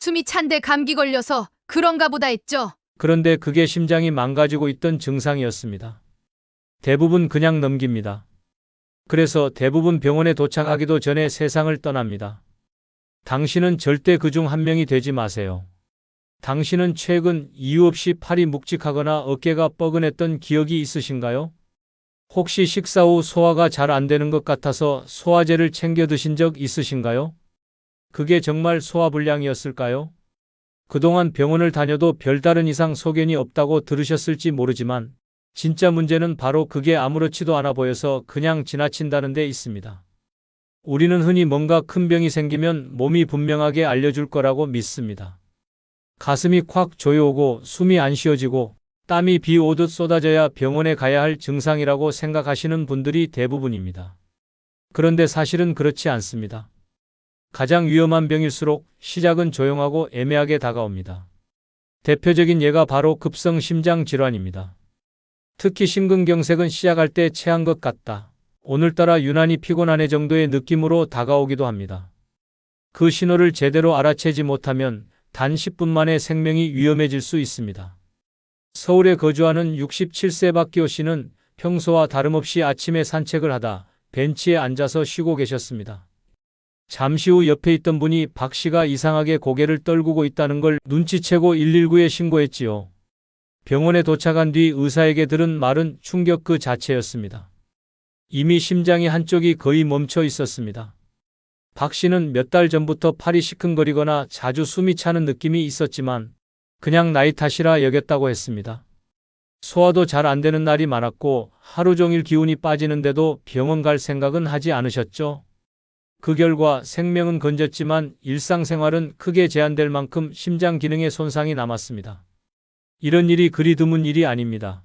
숨이 찬데 감기 걸려서 그런가 보다 했죠. 그런데 그게 심장이 망가지고 있던 증상이었습니다. 대부분 그냥 넘깁니다. 그래서 대부분 병원에 도착하기도 전에 세상을 떠납니다. 당신은 절대 그중 한 명이 되지 마세요. 당신은 최근 이유 없이 팔이 묵직하거나 어깨가 뻐근했던 기억이 있으신가요? 혹시 식사 후 소화가 잘 안 되는 것 같아서 소화제를 챙겨 드신 적 있으신가요? 그게 정말 소화불량이었을까요? 그동안 병원을 다녀도 별다른 이상 소견이 없다고 들으셨을지 모르지만 진짜 문제는 바로 그게 아무렇지도 않아 보여서 그냥 지나친다는 데 있습니다. 우리는 흔히 뭔가 큰 병이 생기면 몸이 분명하게 알려줄 거라고 믿습니다. 가슴이 콱 조여오고 숨이 안 쉬어지고 땀이 비 오듯 쏟아져야 병원에 가야 할 증상이라고 생각하시는 분들이 대부분입니다. 그런데 사실은 그렇지 않습니다. 가장 위험한 병일수록 시작은 조용하고 애매하게 다가옵니다. 대표적인 예가 바로 급성 심장 질환입니다. 특히 심근경색은 시작할 때 체한 것 같다. 오늘따라 유난히 피곤하네 정도의 느낌으로 다가오기도 합니다. 그 신호를 제대로 알아채지 못하면 단 10분 만에 생명이 위험해질 수 있습니다. 서울에 거주하는 67세 박기호 씨는 평소와 다름없이 아침에 산책을 하다 벤치에 앉아서 쉬고 계셨습니다. 잠시 후 옆에 있던 분이 박 씨가 이상하게 고개를 떨구고 있다는 걸 눈치채고 119에 신고했지요. 병원에 도착한 뒤 의사에게 들은 말은 충격 그 자체였습니다. 이미 심장이 한쪽이 거의 멈춰 있었습니다. 박 씨는 몇 달 전부터 팔이 시큰거리거나 자주 숨이 차는 느낌이 있었지만 그냥 나이 탓이라 여겼다고 했습니다. 소화도 잘 안 되는 날이 많았고 하루 종일 기운이 빠지는데도 병원 갈 생각은 하지 않으셨죠? 그 결과 생명은 건졌지만 일상생활은 크게 제한될 만큼 심장 기능에 손상이 남았습니다. 이런 일이 그리 드문 일이 아닙니다.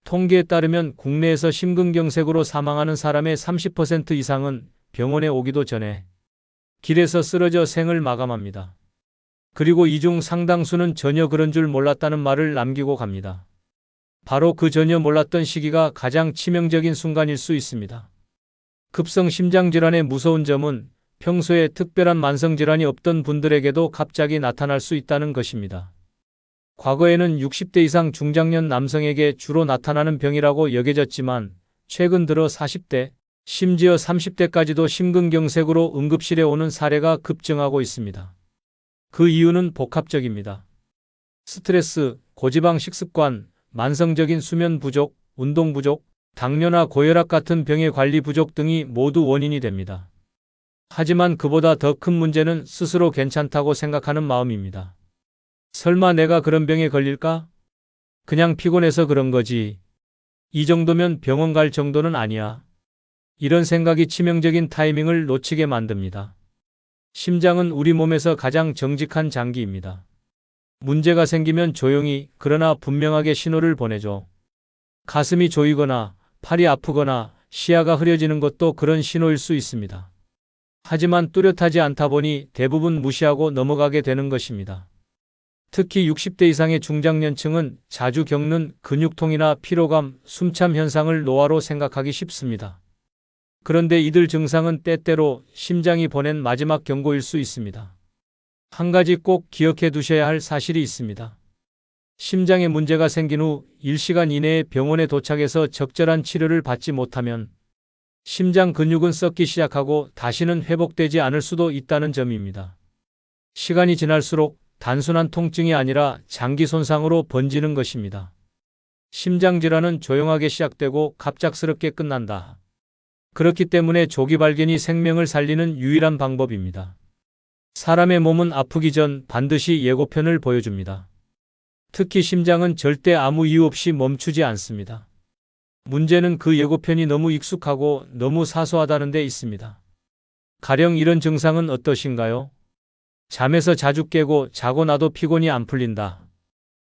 통계에 따르면 국내에서 심근경색으로 사망하는 사람의 30% 이상은 병원에 오기도 전에 길에서 쓰러져 생을 마감합니다. 그리고 이 중 상당수는 전혀 그런 줄 몰랐다는 말을 남기고 갑니다. 바로 그 전혀 몰랐던 시기가 가장 치명적인 순간일 수 있습니다. 급성 심장질환의 무서운 점은 평소에 특별한 만성질환이 없던 분들에게도 갑자기 나타날 수 있다는 것입니다. 과거에는 60대 이상 중장년 남성에게 주로 나타나는 병이라고 여겨졌지만 최근 들어 40대, 심지어 30대까지도 심근경색으로 응급실에 오는 사례가 급증하고 있습니다. 그 이유는 복합적입니다. 스트레스, 고지방 식습관, 만성적인 수면 부족, 운동 부족, 당뇨나 고혈압 같은 병의 관리 부족 등이 모두 원인이 됩니다. 하지만 그보다 더 큰 문제는 스스로 괜찮다고 생각하는 마음입니다. 설마 내가 그런 병에 걸릴까? 그냥 피곤해서 그런 거지. 이 정도면 병원 갈 정도는 아니야. 이런 생각이 치명적인 타이밍을 놓치게 만듭니다. 심장은 우리 몸에서 가장 정직한 장기입니다. 문제가 생기면 조용히 그러나 분명하게 신호를 보내죠. 가슴이 조이거나 팔이 아프거나 시야가 흐려지는 것도 그런 신호일 수 있습니다. 하지만 뚜렷하지 않다 보니 대부분 무시하고 넘어가게 되는 것입니다. 특히 60대 이상의 중장년층은 자주 겪는 근육통이나 피로감, 숨참 현상을 노화로 생각하기 쉽습니다. 그런데 이들 증상은 때때로 심장이 보낸 마지막 경고일 수 있습니다. 한 가지 꼭 기억해 두셔야 할 사실이 있습니다. 심장에 문제가 생긴 후 1시간 이내에 병원에 도착해서 적절한 치료를 받지 못하면 심장 근육은 썩기 시작하고 다시는 회복되지 않을 수도 있다는 점입니다. 시간이 지날수록 단순한 통증이 아니라 장기 손상으로 번지는 것입니다. 심장질환은 조용하게 시작되고 갑작스럽게 끝난다. 그렇기 때문에 조기 발견이 생명을 살리는 유일한 방법입니다. 사람의 몸은 아프기 전 반드시 예고편을 보여줍니다. 특히 심장은 절대 아무 이유 없이 멈추지 않습니다. 문제는 그 예고편이 너무 익숙하고 너무 사소하다는 데 있습니다. 가령 이런 증상은 어떠신가요? 잠에서 자주 깨고 자고 나도 피곤이 안 풀린다.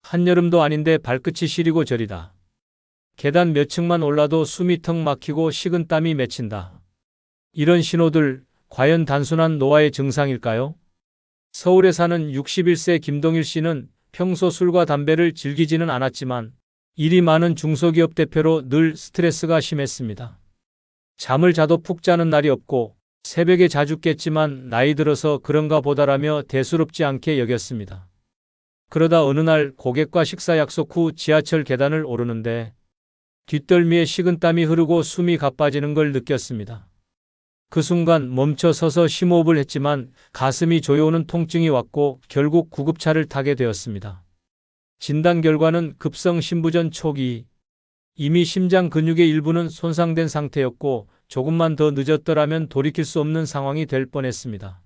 한여름도 아닌데 발끝이 시리고 저리다. 계단 몇 층만 올라도 숨이 턱 막히고 식은땀이 맺힌다. 이런 신호들 과연 단순한 노화의 증상일까요? 서울에 사는 61세 김동일 씨는 평소 술과 담배를 즐기지는 않았지만 일이 많은 중소기업 대표로 늘 스트레스가 심했습니다. 잠을 자도 푹 자는 날이 없고 새벽에 자주 깼지만 나이 들어서 그런가 보다라며 대수롭지 않게 여겼습니다. 그러다 어느 날 고객과 식사 약속 후 지하철 계단을 오르는데 뒷덜미에 식은땀이 흐르고 숨이 가빠지는 걸 느꼈습니다. 그 순간 멈춰 서서 심호흡을 했지만 가슴이 조여오는 통증이 왔고 결국 구급차를 타게 되었습니다. 진단 결과는 급성 심부전 초기. 이미 심장 근육의 일부는 손상된 상태였고 조금만 더 늦었더라면 돌이킬 수 없는 상황이 될 뻔했습니다.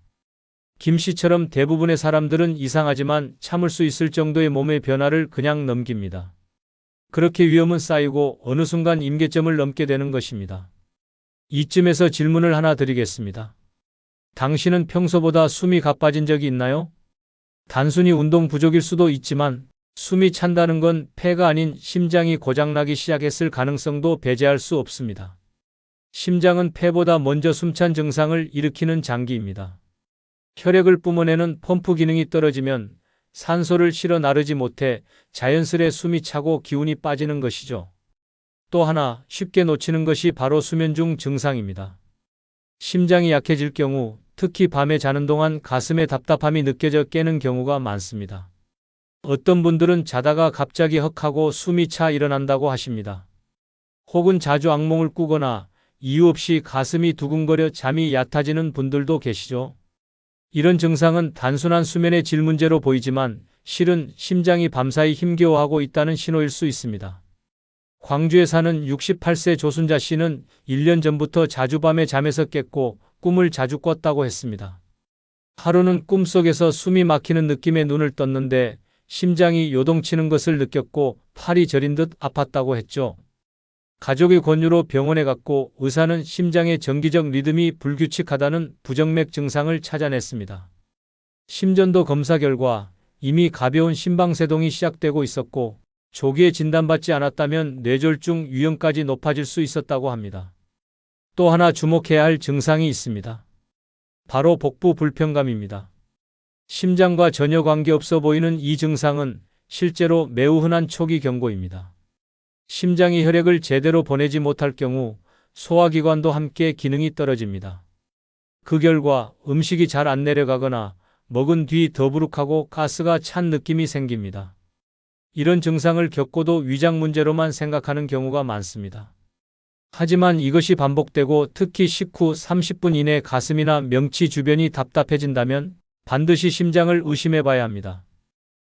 김 씨처럼 대부분의 사람들은 이상하지만 참을 수 있을 정도의 몸의 변화를 그냥 넘깁니다. 그렇게 위험은 쌓이고 어느 순간 임계점을 넘게 되는 것입니다. 이쯤에서 질문을 하나 드리겠습니다. 당신은 평소보다 숨이 가빠진 적이 있나요? 단순히 운동 부족일 수도 있지만 숨이 찬다는 건 폐가 아닌 심장이 고장나기 시작했을 가능성도 배제할 수 없습니다. 심장은 폐보다 먼저 숨찬 증상을 일으키는 장기입니다. 혈액을 뿜어내는 펌프 기능이 떨어지면 산소를 실어 나르지 못해 자연스레 숨이 차고 기운이 빠지는 것이죠. 또 하나 쉽게 놓치는 것이 바로 수면 중 증상입니다. 심장이 약해질 경우 특히 밤에 자는 동안 가슴에 답답함이 느껴져 깨는 경우가 많습니다. 어떤 분들은 자다가 갑자기 헉하고 숨이 차 일어난다고 하십니다. 혹은 자주 악몽을 꾸거나 이유 없이 가슴이 두근거려 잠이 얕아지는 분들도 계시죠. 이런 증상은 단순한 수면의 질 문제로 보이지만 실은 심장이 밤사이 힘겨워하고 있다는 신호일 수 있습니다. 광주에 사는 68세 조순자 씨는 1년 전부터 자주 밤에 잠에서 깼고 꿈을 자주 꿨다고 했습니다. 하루는 꿈속에서 숨이 막히는 느낌에 눈을 떴는데 심장이 요동치는 것을 느꼈고 팔이 저린 듯 아팠다고 했죠. 가족의 권유로 병원에 갔고 의사는 심장의 정기적 리듬이 불규칙하다는 부정맥 증상을 찾아냈습니다. 심전도 검사 결과 이미 가벼운 심방세동이 시작되고 있었고 조기에 진단받지 않았다면 뇌졸중 위험까지 높아질 수 있었다고 합니다. 또 하나 주목해야 할 증상이 있습니다. 바로 복부 불편감입니다. 심장과 전혀 관계없어 보이는 이 증상은 실제로 매우 흔한 초기 경고입니다. 심장이 혈액을 제대로 보내지 못할 경우 소화기관도 함께 기능이 떨어집니다. 그 결과 음식이 잘 안 내려가거나 먹은 뒤 더부룩하고 가스가 찬 느낌이 생깁니다. 이런 증상을 겪고도 위장 문제로만 생각하는 경우가 많습니다. 하지만 이것이 반복되고 특히 식후 30분 이내 가슴이나 명치 주변이 답답해진다면 반드시 심장을 의심해 봐야 합니다.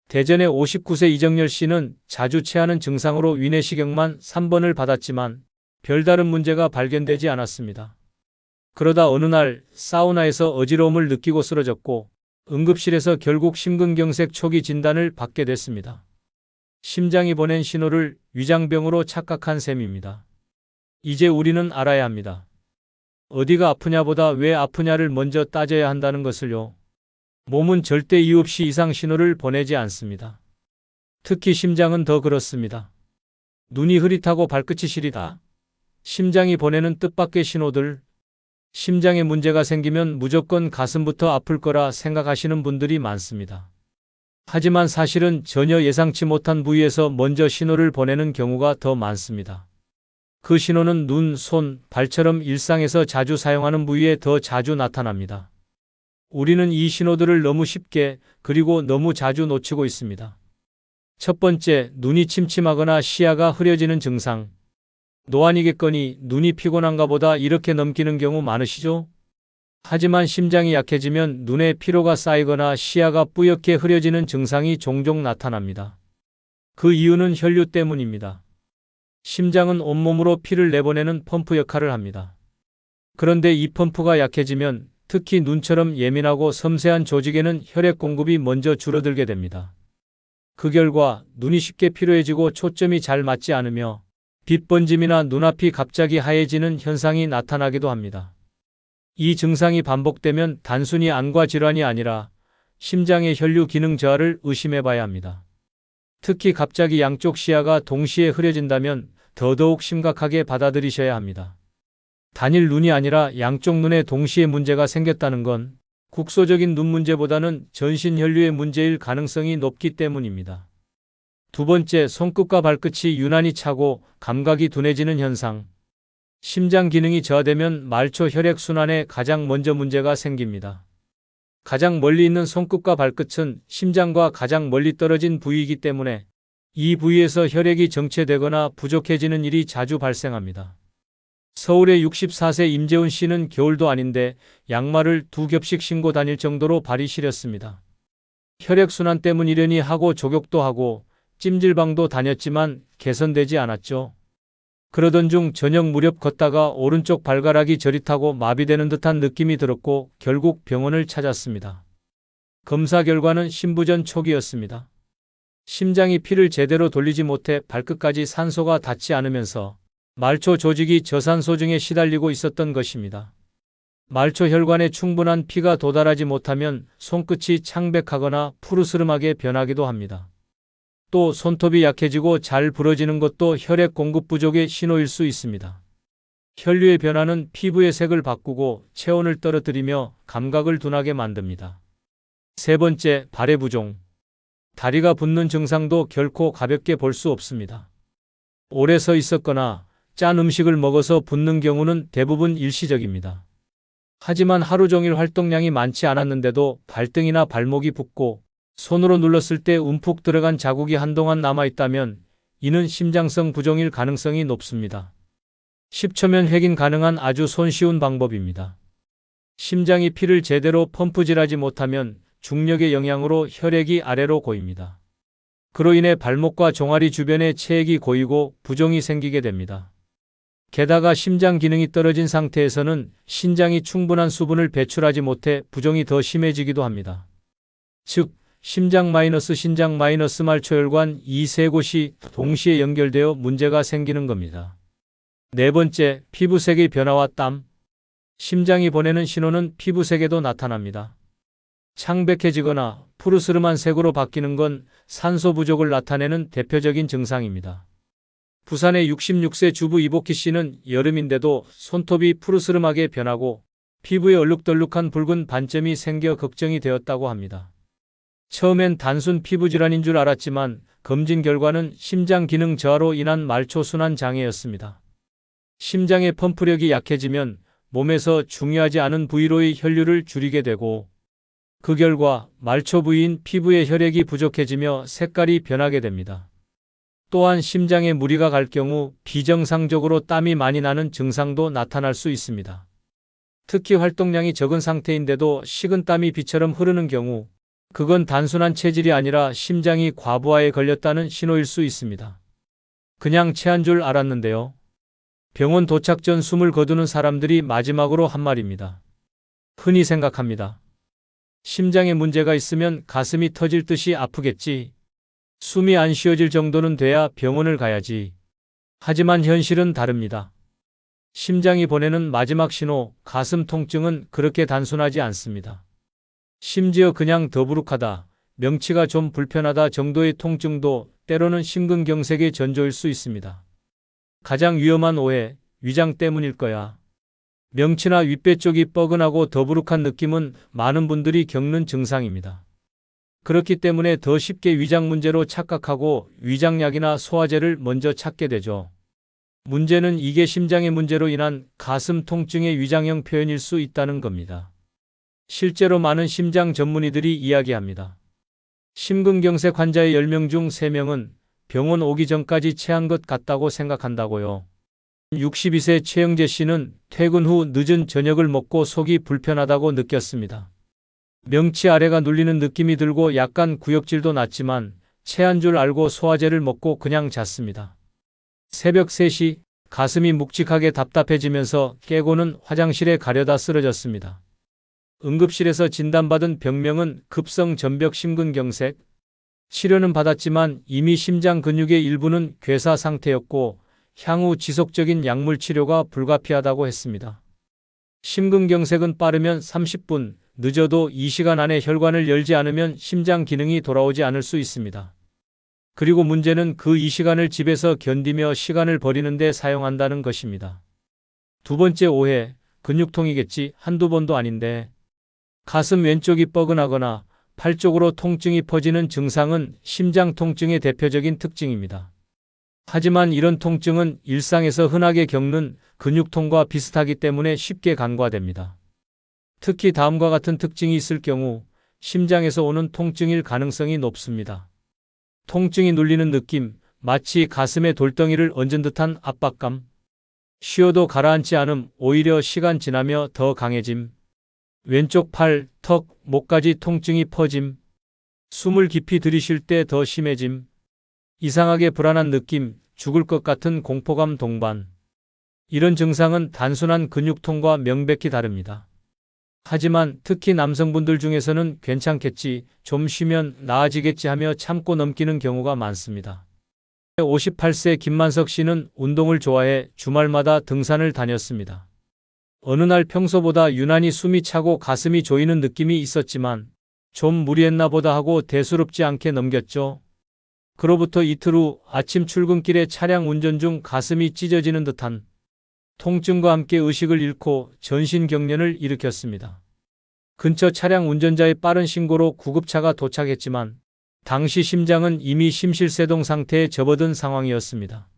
대전의 59세 이정열 씨는 자주 체하는 증상으로 위내시경만 3번을 받았지만 별다른 문제가 발견되지 않았습니다. 그러다 어느 날 사우나에서 어지러움을 느끼고 쓰러졌고 응급실에서 결국 심근경색 초기 진단을 받게 됐습니다. 심장이 보낸 신호를 위장병으로 착각한 셈입니다. 이제 우리는 알아야 합니다. 어디가 아프냐보다 왜 아프냐를 먼저 따져야 한다는 것을요. 몸은 절대 이유 없이 이상 신호를 보내지 않습니다. 특히 심장은 더 그렇습니다. 눈이 흐릿하고 발끝이 시리다. 심장이 보내는 뜻밖의 신호들. 심장에 문제가 생기면 무조건 가슴부터 아플 거라 생각하시는 분들이 많습니다. 하지만 사실은 전혀 예상치 못한 부위에서 먼저 신호를 보내는 경우가 더 많습니다. 그 신호는 눈, 손, 발처럼 일상에서 자주 사용하는 부위에 더 자주 나타납니다. 우리는 이 신호들을 너무 쉽게 그리고 너무 자주 놓치고 있습니다. 첫 번째, 눈이 침침하거나 시야가 흐려지는 증상. 노안이겠거니 눈이 피곤한가 보다 이렇게 넘기는 경우 많으시죠? 하지만 심장이 약해지면 눈에 피로가 쌓이거나 시야가 뿌옇게 흐려지는 증상이 종종 나타납니다. 그 이유는 혈류 때문입니다. 심장은 온몸으로 피를 내보내는 펌프 역할을 합니다. 그런데 이 펌프가 약해지면 특히 눈처럼 예민하고 섬세한 조직에는 혈액 공급이 먼저 줄어들게 됩니다. 그 결과 눈이 쉽게 피로해지고 초점이 잘 맞지 않으며 빛 번짐이나 눈앞이 갑자기 하얘지는 현상이 나타나기도 합니다. 이 증상이 반복되면 단순히 안과 질환이 아니라 심장의 혈류 기능 저하를 의심해 봐야 합니다. 특히 갑자기 양쪽 시야가 동시에 흐려진다면 더더욱 심각하게 받아들이셔야 합니다. 단일 눈이 아니라 양쪽 눈에 동시에 문제가 생겼다는 건 국소적인 눈 문제보다는 전신 혈류의 문제일 가능성이 높기 때문입니다. 두 번째, 손끝과 발끝이 유난히 차고 감각이 둔해지는 현상. 심장 기능이 저하되면 말초 혈액순환에 가장 먼저 문제가 생깁니다. 가장 멀리 있는 손끝과 발끝은 심장과 가장 멀리 떨어진 부위이기 때문에 이 부위에서 혈액이 정체되거나 부족해지는 일이 자주 발생합니다. 서울의 64세 임재훈 씨는 겨울도 아닌데 양말을 2겹씩 신고 다닐 정도로 발이 시렸습니다. 혈액순환 때문이려니 하고 족욕도 하고 찜질방도 다녔지만 개선되지 않았죠. 그러던 중 저녁 무렵 걷다가 오른쪽 발가락이 저릿하고 마비되는 듯한 느낌이 들었고 결국 병원을 찾았습니다. 검사 결과는 심부전 초기였습니다. 심장이 피를 제대로 돌리지 못해 발끝까지 산소가 닿지 않으면서 말초 조직이 저산소증에 시달리고 있었던 것입니다. 말초 혈관에 충분한 피가 도달하지 못하면 손끝이 창백하거나 푸르스름하게 변하기도 합니다. 또 손톱이 약해지고 잘 부러지는 것도 혈액 공급 부족의 신호일 수 있습니다. 혈류의 변화는 피부의 색을 바꾸고 체온을 떨어뜨리며 감각을 둔하게 만듭니다. 세 번째, 발의 부종. 다리가 붓는 증상도 결코 가볍게 볼 수 없습니다. 오래 서 있었거나 짠 음식을 먹어서 붓는 경우는 대부분 일시적입니다. 하지만 하루 종일 활동량이 많지 않았는데도 발등이나 발목이 붓고 손으로 눌렀을 때 움푹 들어간 자국이 한동안 남아있다면 이는 심장성 부종일 가능성이 높습니다. 10초면 확인 가능한 아주 손쉬운 방법입니다. 심장이 피를 제대로 펌프질하지 못하면 중력의 영향으로 혈액이 아래로 고입니다. 그로 인해 발목과 종아리 주변에 체액이 고이고 부종이 생기게 됩니다. 게다가 심장 기능이 떨어진 상태에서는 신장이 충분한 수분을 배출하지 못해 부종이 더 심해지기도 합니다. 즉, 심장 마이너스 신장 마이너스 말초혈관 이 세 곳이 동시에 연결되어 문제가 생기는 겁니다. 네 번째, 피부색의 변화와 땀. 심장이 보내는 신호는 피부색에도 나타납니다. 창백해지거나 푸르스름한 색으로 바뀌는 건 산소 부족을 나타내는 대표적인 증상입니다. 부산의 66세 주부 이복희 씨는 여름인데도 손톱이 푸르스름하게 변하고 피부에 얼룩덜룩한 붉은 반점이 생겨 걱정이 되었다고 합니다. 처음엔 단순 피부질환인 줄 알았지만 검진 결과는 심장 기능 저하로 인한 말초 순환 장애였습니다. 심장의 펌프력이 약해지면 몸에서 중요하지 않은 부위로의 혈류를 줄이게 되고 그 결과 말초 부위인 피부의 혈액이 부족해지며 색깔이 변하게 됩니다. 또한 심장에 무리가 갈 경우 비정상적으로 땀이 많이 나는 증상도 나타날 수 있습니다. 특히 활동량이 적은 상태인데도 식은땀이 비처럼 흐르는 경우 그건 단순한 체질이 아니라 심장이 과부하에 걸렸다는 신호일 수 있습니다. 그냥 체한 줄 알았는데요. 병원 도착 전 숨을 거두는 사람들이 마지막으로 한 말입니다. 흔히 생각합니다. 심장에 문제가 있으면 가슴이 터질 듯이 아프겠지. 숨이 안 쉬어질 정도는 돼야 병원을 가야지. 하지만 현실은 다릅니다. 심장이 보내는 마지막 신호, 가슴 통증은 그렇게 단순하지 않습니다. 심지어 그냥 더부룩하다, 명치가 좀 불편하다 정도의 통증도 때로는 심근경색의 전조일 수 있습니다. 가장 위험한 오해, 위장 때문일 거야. 명치나 윗배 쪽이 뻐근하고 더부룩한 느낌은 많은 분들이 겪는 증상입니다. 그렇기 때문에 더 쉽게 위장 문제로 착각하고 위장약이나 소화제를 먼저 찾게 되죠. 문제는 이게 심장의 문제로 인한 가슴 통증의 위장형 표현일 수 있다는 겁니다. 실제로 많은 심장 전문의들이 이야기합니다. 심근경색 환자의 10명 중 3명은 병원 오기 전까지 체한 것 같다고 생각한다고요. 62세 최영재 씨는 퇴근 후 늦은 저녁을 먹고 속이 불편하다고 느꼈습니다. 명치 아래가 눌리는 느낌이 들고 약간 구역질도 났지만 체한 줄 알고 소화제를 먹고 그냥 잤습니다. 새벽 3시 가슴이 묵직하게 답답해지면서 깨고는 화장실에 가려다 쓰러졌습니다. 응급실에서 진단받은 병명은 급성 전벽 심근경색. 치료는 받았지만 이미 심장 근육의 일부는 괴사 상태였고 향후 지속적인 약물 치료가 불가피하다고 했습니다. 심근경색은 빠르면 30분, 늦어도 2시간 안에 혈관을 열지 않으면 심장 기능이 돌아오지 않을 수 있습니다. 그리고 문제는 그 2시간을 집에서 견디며 시간을 버리는 데 사용한다는 것입니다. 두 번째 오해, 근육통이겠지 한두 번도 아닌데. 가슴 왼쪽이 뻐근하거나 팔 쪽으로 통증이 퍼지는 증상은 심장 통증의 대표적인 특징입니다. 하지만 이런 통증은 일상에서 흔하게 겪는 근육통과 비슷하기 때문에 쉽게 간과됩니다. 특히 다음과 같은 특징이 있을 경우 심장에서 오는 통증일 가능성이 높습니다. 통증이 눌리는 느낌, 마치 가슴에 돌덩이를 얹은 듯한 압박감, 쉬어도 가라앉지 않음, 오히려 시간 지나며 더 강해짐, 왼쪽 팔, 턱, 목까지 통증이 퍼짐, 숨을 깊이 들이쉴 때 더 심해짐, 이상하게 불안한 느낌, 죽을 것 같은 공포감 동반. 이런 증상은 단순한 근육통과 명백히 다릅니다. 하지만 특히 남성분들 중에서는 괜찮겠지, 좀 쉬면 나아지겠지 하며 참고 넘기는 경우가 많습니다. 58세 김만석 씨는 운동을 좋아해 주말마다 등산을 다녔습니다. 어느 날 평소보다 유난히 숨이 차고 가슴이 조이는 느낌이 있었지만 좀 무리했나 보다 하고 대수롭지 않게 넘겼죠. 그로부터 이틀 후 아침 출근길에 차량 운전 중 가슴이 찢어지는 듯한 통증과 함께 의식을 잃고 전신경련을 일으켰습니다. 근처 차량 운전자의 빠른 신고로 구급차가 도착했지만 당시 심장은 이미 심실세동 상태에 접어든 상황이었습니다.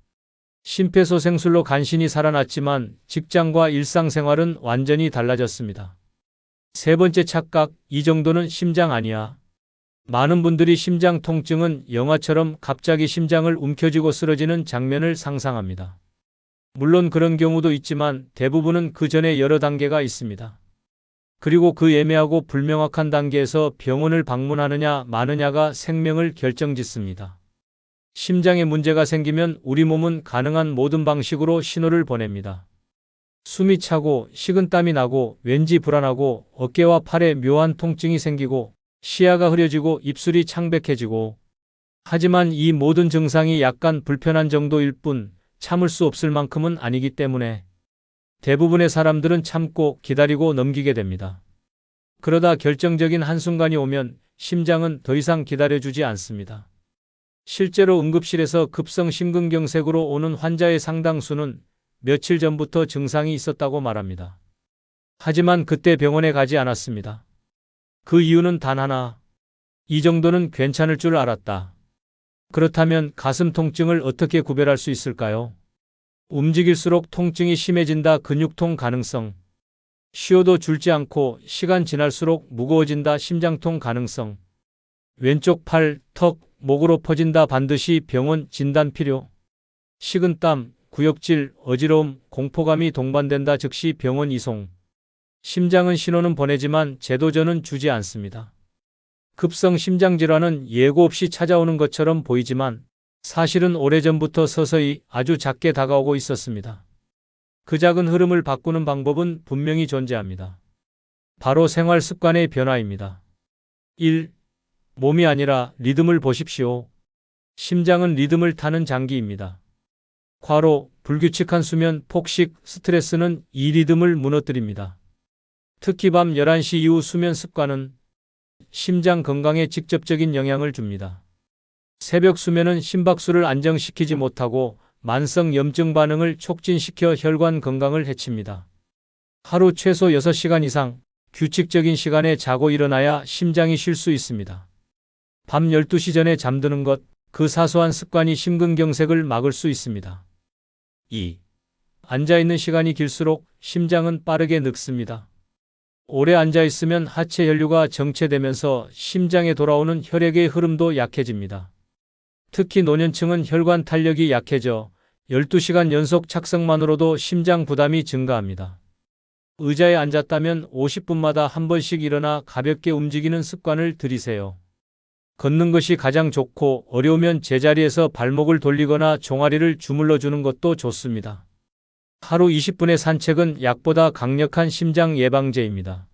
심폐소생술로 간신히 살아났지만 직장과 일상생활은 완전히 달라졌습니다. 세 번째 착각, 이 정도는 심장 아니야. 많은 분들이 심장 통증은 영화처럼 갑자기 심장을 움켜쥐고 쓰러지는 장면을 상상합니다. 물론 그런 경우도 있지만 대부분은 그 전에 여러 단계가 있습니다. 그리고 그 애매하고 불명확한 단계에서 병원을 방문하느냐 마느냐가 생명을 결정짓습니다. 심장에 문제가 생기면 우리 몸은 가능한 모든 방식으로 신호를 보냅니다. 숨이 차고 식은땀이 나고 왠지 불안하고 어깨와 팔에 묘한 통증이 생기고 시야가 흐려지고 입술이 창백해지고, 하지만 이 모든 증상이 약간 불편한 정도일 뿐 참을 수 없을 만큼은 아니기 때문에 대부분의 사람들은 참고 기다리고 넘기게 됩니다. 그러다 결정적인 한순간이 오면 심장은 더 이상 기다려주지 않습니다. 실제로 응급실에서 급성 심근경색으로 오는 환자의 상당수는 며칠 전부터 증상이 있었다고 말합니다. 하지만 그때 병원에 가지 않았습니다. 그 이유는 단 하나. 이 정도는 괜찮을 줄 알았다. 그렇다면 가슴 통증을 어떻게 구별할 수 있을까요? 움직일수록 통증이 심해진다. 근육통 가능성. 쉬어도 줄지 않고 시간 지날수록 무거워진다. 심장통 가능성. 왼쪽 팔, 턱, 목으로 퍼진다. 반드시 병원 진단 필요. 식은땀, 구역질, 어지러움, 공포감이 동반된다. 즉시 병원 이송. 심장은 신호는 보내지만 제도전은 주지 않습니다. 급성 심장질환은 예고 없이 찾아오는 것처럼 보이지만 사실은 오래전부터 서서히 아주 작게 다가오고 있었습니다. 그 작은 흐름을 바꾸는 방법은 분명히 존재합니다. 바로 생활 습관의 변화입니다. 1. 몸이 아니라 리듬을 보십시오. 심장은 리듬을 타는 장기입니다. 과로, 불규칙한 수면, 폭식, 스트레스는 이 리듬을 무너뜨립니다. 특히 밤 11시 이후 수면 습관은 심장 건강에 직접적인 영향을 줍니다. 새벽 수면은 심박수를 안정시키지 못하고 만성 염증 반응을 촉진시켜 혈관 건강을 해칩니다. 하루 최소 6시간 이상 규칙적인 시간에 자고 일어나야 심장이 쉴 수 있습니다. 밤 12시 전에 잠드는 것, 그 사소한 습관이 심근경색을 막을 수 있습니다. 2. 앉아있는 시간이 길수록 심장은 빠르게 늙습니다. 오래 앉아있으면 하체 혈류가 정체되면서 심장에 돌아오는 혈액의 흐름도 약해집니다. 특히 노년층은 혈관 탄력이 약해져 12시간 연속 착석만으로도 심장 부담이 증가합니다. 의자에 앉았다면 50분마다 한 번씩 일어나 가볍게 움직이는 습관을 들이세요. 걷는 것이 가장 좋고 어려우면 제자리에서 발목을 돌리거나 종아리를 주물러 주는 것도 좋습니다. 하루 20분의 산책은 약보다 강력한 심장 예방제입니다.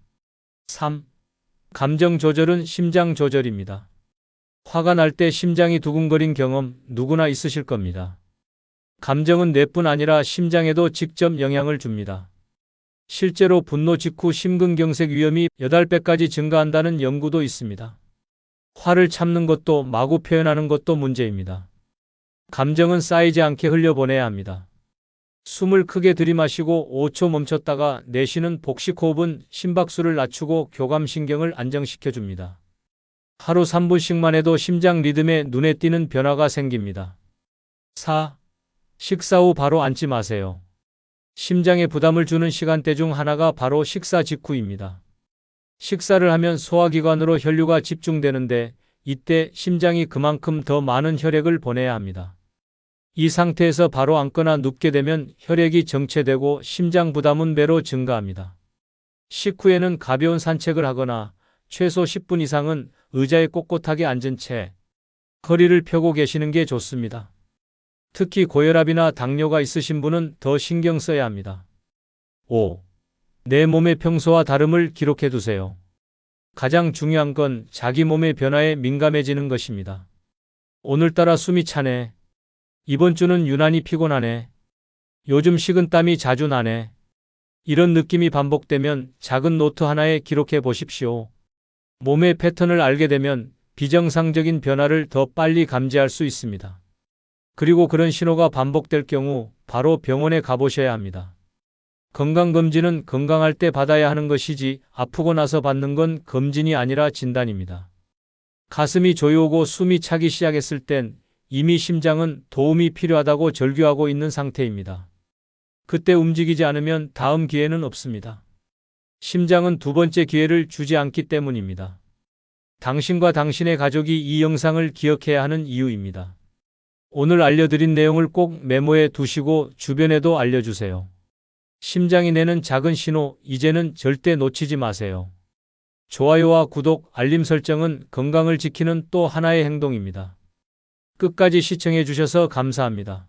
3. 감정 조절은 심장 조절입니다. 화가 날 때 심장이 두근거린 경험 누구나 있으실 겁니다. 감정은 뇌뿐 아니라 심장에도 직접 영향을 줍니다. 실제로 분노 직후 심근경색 위험이 8배까지 증가한다는 연구도 있습니다. 화를 참는 것도 마구 표현하는 것도 문제입니다. 감정은 쌓이지 않게 흘려보내야 합니다. 숨을 크게 들이마시고 5초 멈췄다가 내쉬는 복식호흡은 심박수를 낮추고 교감신경을 안정시켜줍니다. 하루 3분씩만 해도 심장 리듬에 눈에 띄는 변화가 생깁니다. 4. 식사 후 바로 앉지 마세요. 심장에 부담을 주는 시간대 중 하나가 바로 식사 직후입니다. 식사를 하면 소화기관으로 혈류가 집중되는데 이때 심장이 그만큼 더 많은 혈액을 보내야 합니다. 이 상태에서 바로 앉거나 눕게 되면 혈액이 정체되고 심장 부담은 배로 증가합니다. 식후에는 가벼운 산책을 하거나 최소 10분 이상은 의자에 꼿꼿하게 앉은 채 허리를 펴고 계시는 게 좋습니다. 특히 고혈압이나 당뇨가 있으신 분은 더 신경 써야 합니다. 5. 내 몸의 평소와 다름을 기록해 두세요. 가장 중요한 건 자기 몸의 변화에 민감해지는 것입니다. 오늘따라 숨이 차네. 이번 주는 유난히 피곤하네. 요즘 식은땀이 자주 나네. 이런 느낌이 반복되면 작은 노트 하나에 기록해 보십시오. 몸의 패턴을 알게 되면 비정상적인 변화를 더 빨리 감지할 수 있습니다. 그리고 그런 신호가 반복될 경우 바로 병원에 가보셔야 합니다. 건강검진은 건강할 때 받아야 하는 것이지 아프고 나서 받는 건 검진이 아니라 진단입니다. 가슴이 조여오고 숨이 차기 시작했을 땐 이미 심장은 도움이 필요하다고 절규하고 있는 상태입니다. 그때 움직이지 않으면 다음 기회는 없습니다. 심장은 두 번째 기회를 주지 않기 때문입니다. 당신과 당신의 가족이 이 영상을 기억해야 하는 이유입니다. 오늘 알려드린 내용을 꼭 메모해 두시고 주변에도 알려주세요. 심장이 내는 작은 신호, 이제는 절대 놓치지 마세요. 좋아요와 구독, 알림 설정은 건강을 지키는 또 하나의 행동입니다. 끝까지 시청해 주셔서 감사합니다.